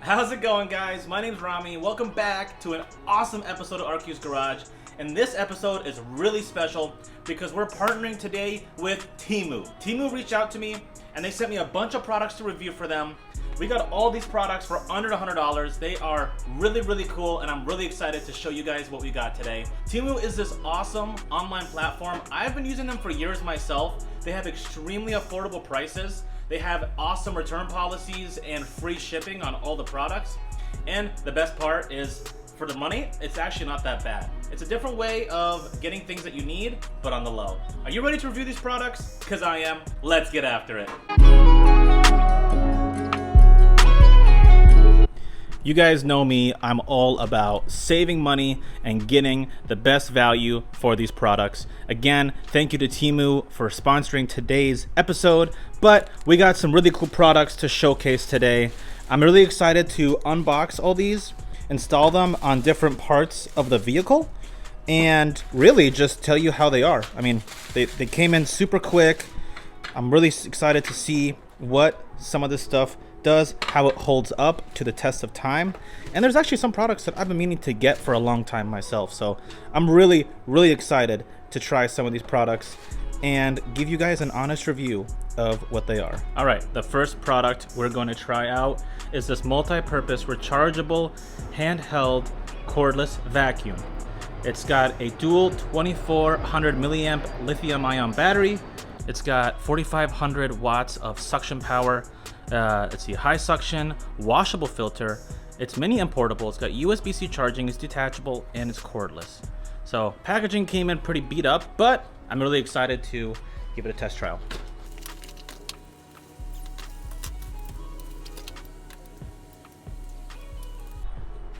How's it going, guys? My name's Rami. Welcome back to an awesome episode of RQ's Garage. And this episode is really special because we're partnering today with Temu. Temu reached out to me and they sent me a bunch of products to review for them. We got all these products for under $100. They are really, really cool, and I'm really excited to show you guys what we got today. Temu is this awesome online platform. I've been using them for years myself. They have extremely affordable prices. They have awesome return policies and free shipping on all the products. And the best part is, for the money, it's actually not that bad. It's a different way of getting things that you need, but on the low. Are you ready to review these products? Because I am. Let's get after it. You guys know me, I'm all about saving money and getting the best value for these products. Again, thank you to Temu for sponsoring today's episode, but we got some really cool products to showcase today. I'm really excited to unbox all these, install them on different parts of the vehicle, and really just tell you how they are. I mean, they came in super quick. I'm really excited to see what some of this stuff does, how it holds up to the test of time. And there's actually some products that I've been meaning to get for a long time myself, so I'm really excited to try some of these products and give you guys an honest review of what they are. All right, the first product we're going to try out is this multi-purpose rechargeable handheld cordless vacuum. It's got a dual 2400 milliamp lithium ion battery. It's got 4500 watts of suction power. Let's see, high suction, washable filter. It's mini importable. It's got USB-C charging, it's detachable, and it's cordless. So packaging came in pretty beat up, but I'm really excited to give it a test trial.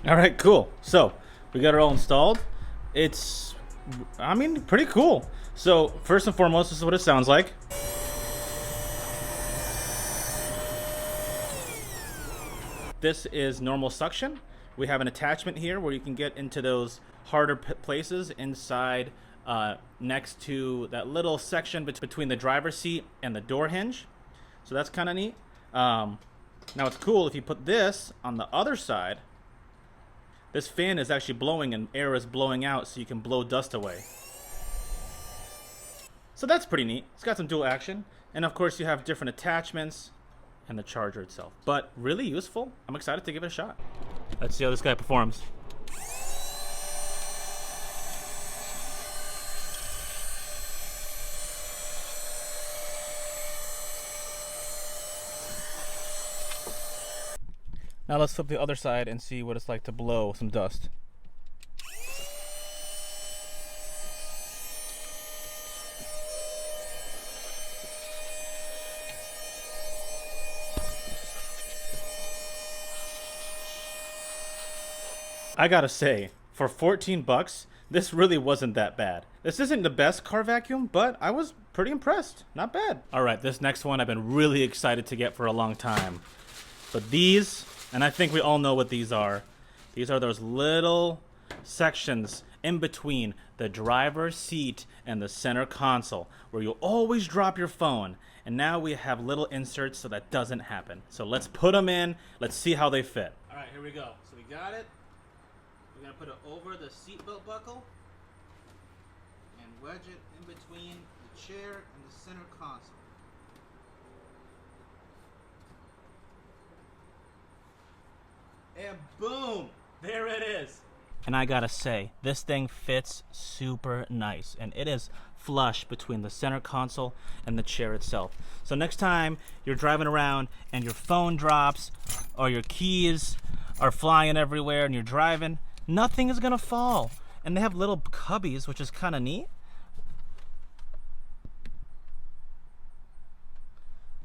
All right, cool. So we got it all installed. It's, I mean, pretty cool. So first and foremost, this is what it sounds like. This is normal suction. We have an attachment here where you can get into those harder places inside next to that little section between the driver's seat and the door hinge. So that's kind of neat. Now it's cool if you put this on the other side. This fan is actually blowing and air is blowing out, so you can blow dust away. So that's pretty neat. It's got some dual action. And of course you have different attachments and the charger itself, but really useful. I'm excited to give it a shot. Let's see how this guy performs. Now let's flip the other side and see what it's like to blow some dust. I gotta say, for 14 bucks, this really wasn't that bad. This isn't the best car vacuum, but I was pretty impressed. Not bad. All right, this next one I've been really excited to get for a long time. But these, and I think we all know what these are. These are those little sections in between the driver's seat and the center console where you'll always drop your phone. And now we have little inserts so that doesn't happen. So let's put them in. Let's see how they fit. All right, here we go. So we got it. We're going to put it over the seatbelt buckle and wedge it in between the chair and the center console. And boom! There it is! And I gotta say, this thing fits super nice, and it is flush between the center console and the chair itself. So next time you're driving around and your phone drops or your keys are flying everywhere and you're driving, nothing is gonna fall. And they have little cubbies, which is kind of neat.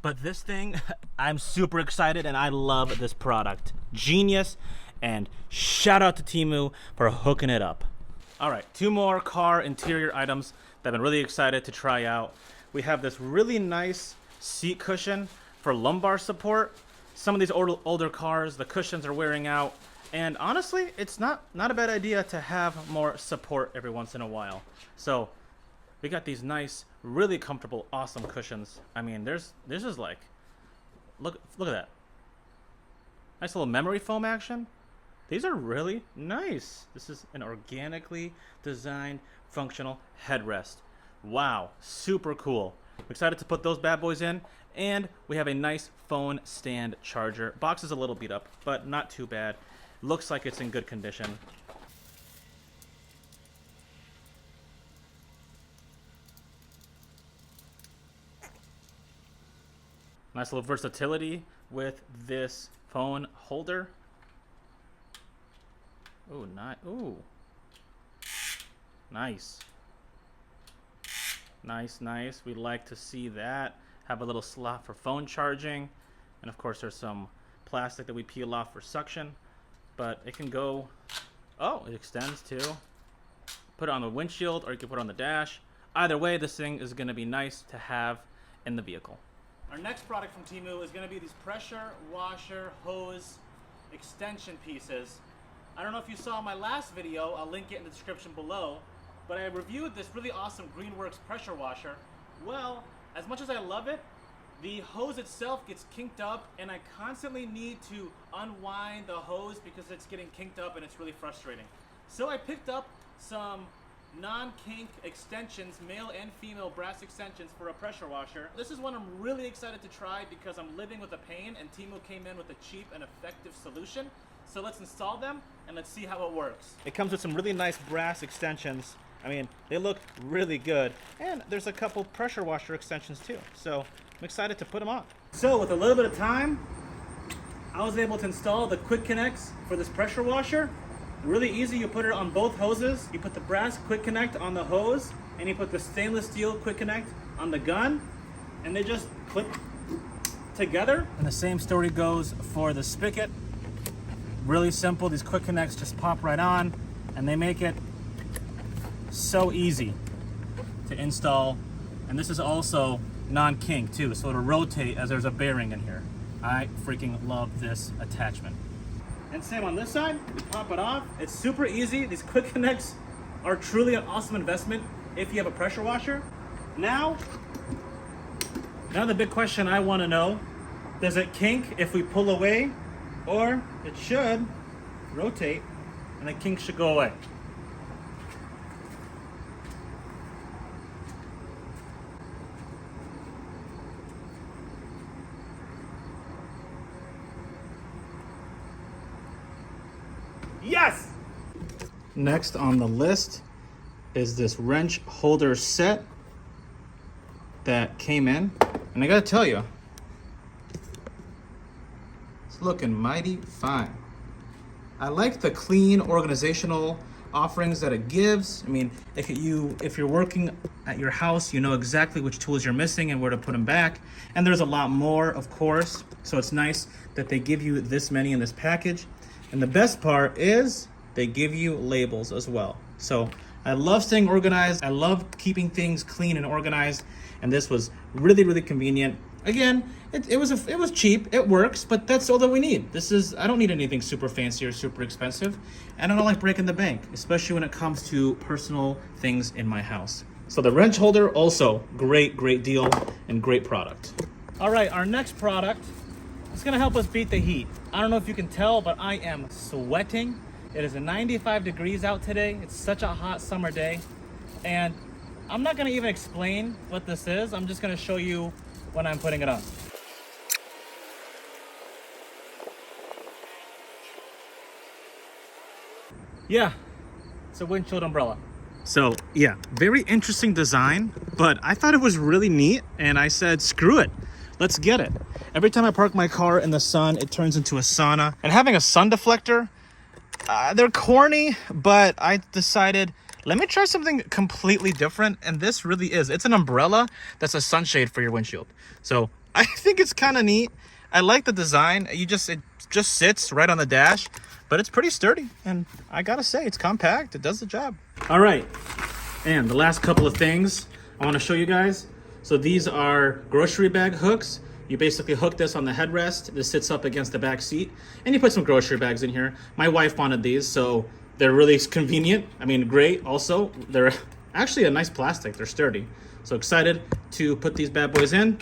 But this thing, I'm super excited and I love this product. Genius, and shout out to Temu for hooking it up. All right, two more car interior items that I've been really excited to try out. We have this really nice seat cushion for lumbar support. Some of these older cars, the cushions are wearing out. And honestly, it's not a bad idea to have more support every once in a while. So we got these nice, really comfortable, awesome cushions. I mean, this is like, look at that. Nice little memory foam action. These are really nice. This is an organically designed functional headrest. Wow, super cool. I'm excited to put those bad boys in. And we have a nice phone stand charger. Box is a little beat up, but not too bad. Looks like it's in good condition. Nice little versatility with this phone holder. Oh, ooh. Nice. Nice, nice. We like to see that. Have a little slot for phone charging. And of course there's some plastic that we peel off for suction. But it can go, oh, it extends too. Put it on the windshield or you can put it on the dash. Either way, this thing is gonna be nice to have in the vehicle. Our next product from Temu is gonna be these pressure washer hose extension pieces. I don't know if you saw my last video, I'll link it in the description below, but I reviewed this really awesome Greenworks pressure washer. Well, as much as I love it, the hose itself gets kinked up and I constantly need to unwind the hose because it's getting kinked up and it's really frustrating. So I picked up some non-kink extensions, male and female brass extensions for a pressure washer. This is one I'm really excited to try because I'm living with a pain and Temu came in with a cheap and effective solution. So let's install them and let's see how it works. It comes with some really nice brass extensions. I mean, they look really good. And there's a couple pressure washer extensions too. So I'm excited to put them on. So with a little bit of time, I was able to install the quick connects for this pressure washer. Really easy, you put it on both hoses. You put the brass quick connect on the hose and you put the stainless steel quick connect on the gun and they just clip together. And the same story goes for the spigot. Really simple, these quick connects just pop right on and they make it so easy to install. And this is also non-kink too, so it'll rotate as there's a bearing in here. I freaking love this attachment. And same on this side, we pop it off. It's super easy. These quick connects are truly an awesome investment if you have a pressure washer. Now the big question I want to know, does it kink if we pull away, or it should rotate and the kink should go away? Yes! Next on the list is this wrench holder set that came in. And I gotta tell you, it's looking mighty fine. I like the clean organizational offerings that it gives. I mean, if you're working at your house, you know exactly which tools you're missing and where to put them back. And there's a lot more, of course. So it's nice that they give you this many in this package. And the best part is they give you labels as well. So I love staying organized. I love keeping things clean and organized. And this was really, really convenient. Again, it was cheap, it works, but that's all that we need. I don't need anything super fancy or super expensive. And I don't like breaking the bank, especially when it comes to personal things in my house. So the wrench holder, also great, great deal and great product. All right, our next product, it's gonna help us beat the heat. I don't know if you can tell, but I am sweating. It is 95 degrees out today. It's such a hot summer day. And I'm not gonna even explain what this is. I'm just gonna show you when I'm putting it on. Yeah, it's a windshield umbrella. So yeah, very interesting design, but I thought it was really neat and I said, screw it. Let's get it. Every time I park my car in the sun, it turns into a sauna. And having a sun deflector, they're corny, but I decided, let me try something completely different. And this really is. It's an umbrella that's a sunshade for your windshield. So I think it's kind of neat. I like the design. It just sits right on the dash, but it's pretty sturdy. And I gotta say, it's compact. It does the job. All right. And the last couple of things I want to show you guys. So these are grocery bag hooks. You basically hook this on the headrest. This sits up against the back seat. And you put some grocery bags in here. My wife wanted these, so they're really convenient. I mean, great also. They're actually a nice plastic. They're sturdy. So excited to put these bad boys in.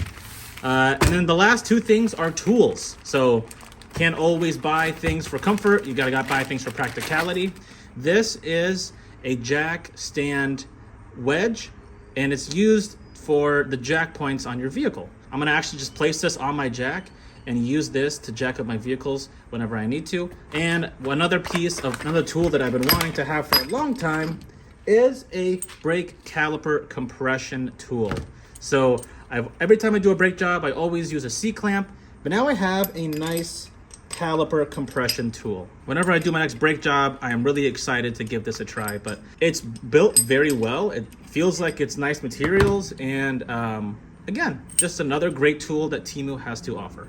And then the last two things are tools. So Can't always buy things for comfort. You gotta buy things for practicality. This is a jack stand wedge, and it's used for the jack points on your vehicle. I'm gonna actually just place this on my jack and use this to jack up my vehicles whenever I need to. And another tool that I've been wanting to have for a long time is a brake caliper compression tool. So every time I do a brake job, I always use a C-clamp, but now I have a nice caliper compression tool. Whenever I do my next brake job, I am really excited to give this a try, but it's built very well. It feels like it's nice materials, and again, just another great tool that Temu has to offer.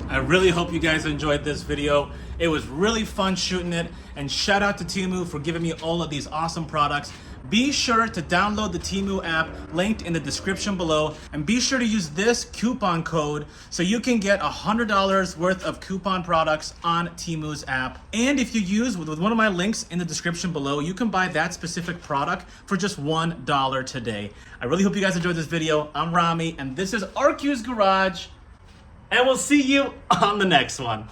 I really hope you guys enjoyed this video. It was really fun shooting it, and shout out to Temu for giving me all of these awesome products. Be sure to download the Temu app linked in the description below, and be sure to use this coupon code so you can get $100 worth of coupon products on Temu's app. And if you use with one of my links in the description below, you can buy that specific product for just $1 today. I really hope you guys enjoyed this video. I'm Rami, and this is RQ's Garage, and we'll see you on the next one.